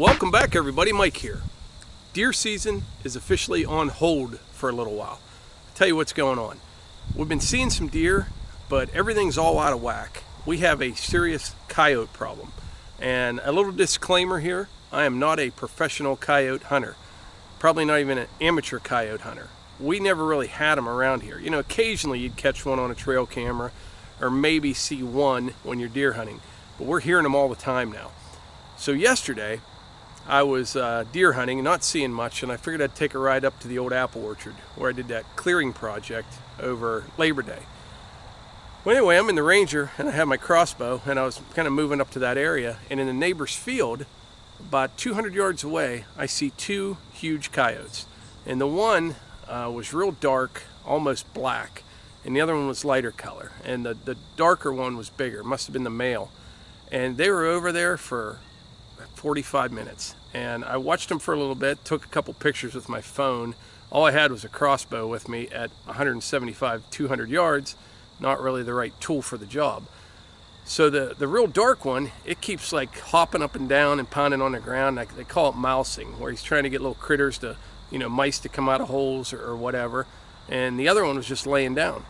Welcome back everybody, Mike here. Deer season is officially on hold for a little while. I'll tell you what's going on. We've been seeing some deer, but everything's all out of whack. We have a serious coyote problem. And a little disclaimer here, I am not a professional coyote hunter. Probably not even an amateur coyote hunter. We never really had them around here. You know, occasionally you'd catch one on a trail camera or maybe see one when you're deer hunting, but we're hearing them all the time now. So yesterday I was deer hunting, not seeing much, and I figured I'd take a ride up to the old apple orchard where I did that clearing project over Labor Day. Well, anyway, I'm in the Ranger and I have my crossbow and I was kind of moving up to that area, and in the neighbor's field about 200 yards away I see two huge coyotes, and the one was real dark, almost black, and the other one was lighter color, and the darker one was bigger. Must have been the male, and they were over there for 45 minutes, and I watched them for a little bit, took a couple pictures with my phone. All I had was a crossbow with me at 175, 200 yards, not really the right tool for the job. So the real dark one, it keeps like hopping up and down and pounding on the ground. They call it mousing, where he's trying to get little critters to, you know, mice to come out of holes or whatever. And the other one was just laying down.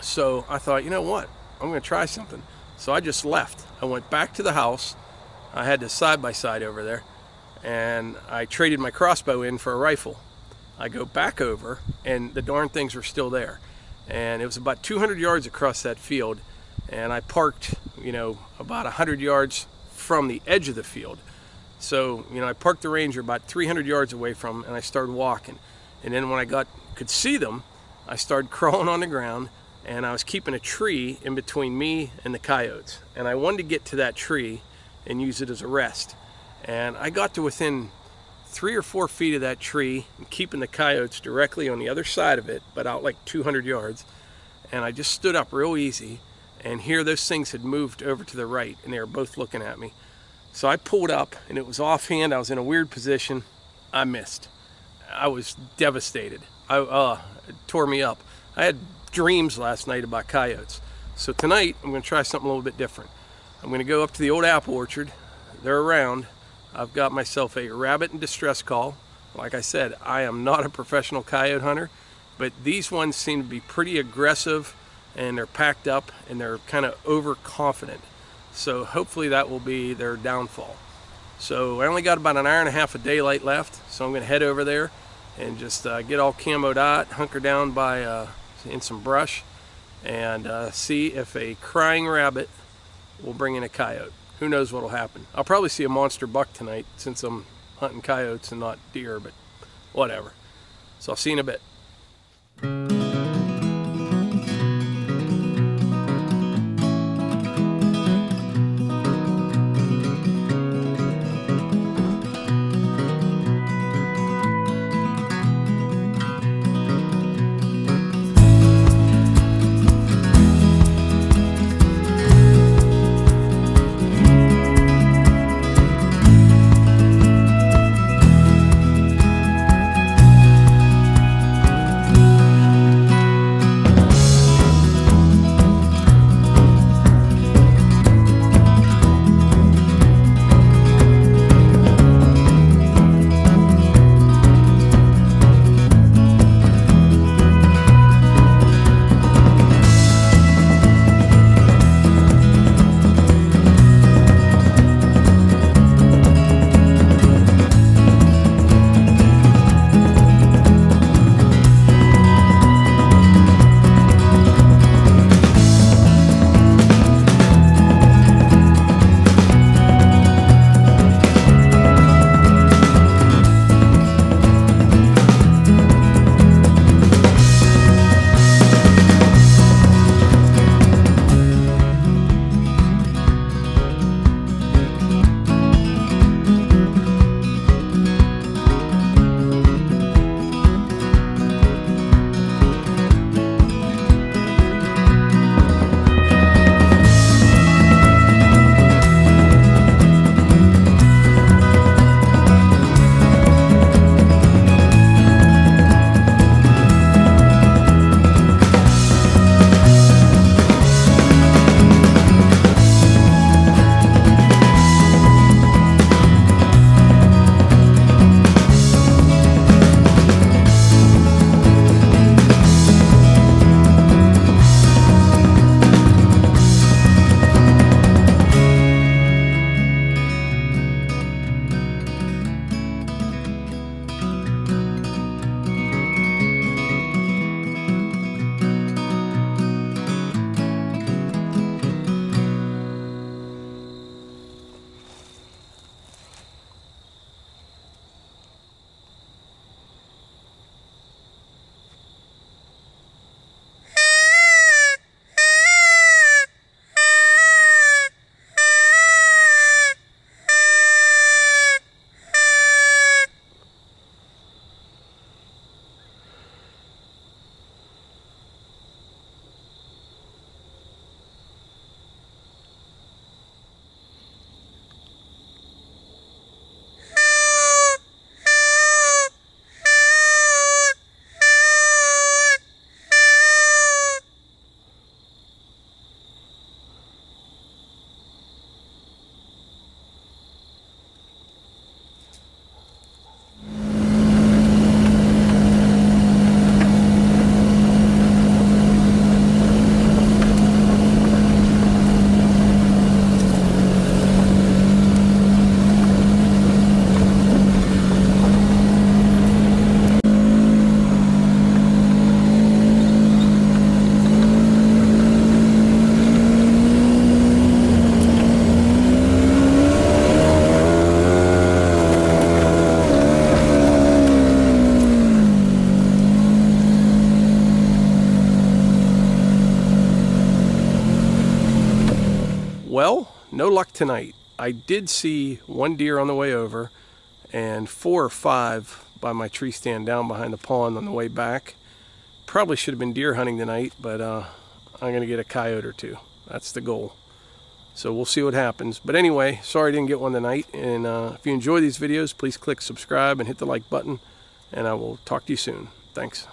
So I thought, you know what, I'm going to try something. So I just left. I went back to the house. I had this side-by-side over there, and I traded my crossbow in for a rifle. I go back over, and the darn things were still there. And it was about 200 yards across that field, and I parked, you know, about 100 yards from the edge of the field. So, you know, I parked the Ranger about 300 yards away from them, and I started walking. And then when I could see them, I started crawling on the ground, and I was keeping a tree in between me and the coyotes. And I wanted to get to that tree and use it as a rest. And I got to within 3 or 4 feet of that tree and keeping the coyotes directly on the other side of it, but out like 200 yards. And I just stood up real easy, and here those things had moved over to the right, and they were both looking at me. So I pulled up, and it was offhand. I was in a weird position. I missed. I was devastated. It tore me up. I had dreams last night about coyotes. So tonight I'm going to try something a little bit different. I'm going to go up to the old apple orchard. They're around. I've got myself a rabbit in distress call. Like I said, I am not a professional coyote hunter, but these ones seem to be pretty aggressive, and they're packed up, and they're kind of overconfident. So hopefully that will be their downfall. So I only got about an hour and a half of daylight left, so I'm going to head over there and just get all camoed out, hunker down by in some brush, and see if a crying rabbit will bring in a coyote. Who knows what'll happen. I'll probably see a monster buck tonight since I'm hunting coyotes and not deer, but whatever. So I'll see you in a bit. Well, no luck tonight. I did see one deer on the way over and 4 or 5 by my tree stand down behind the pond on the way back. Probably should have been deer hunting tonight, but I'm going to get a coyote or 2. That's the goal. So we'll see what happens. But anyway, sorry I didn't get one tonight. And if you enjoy these videos, please click subscribe and hit the like button. And I will talk to you soon. Thanks.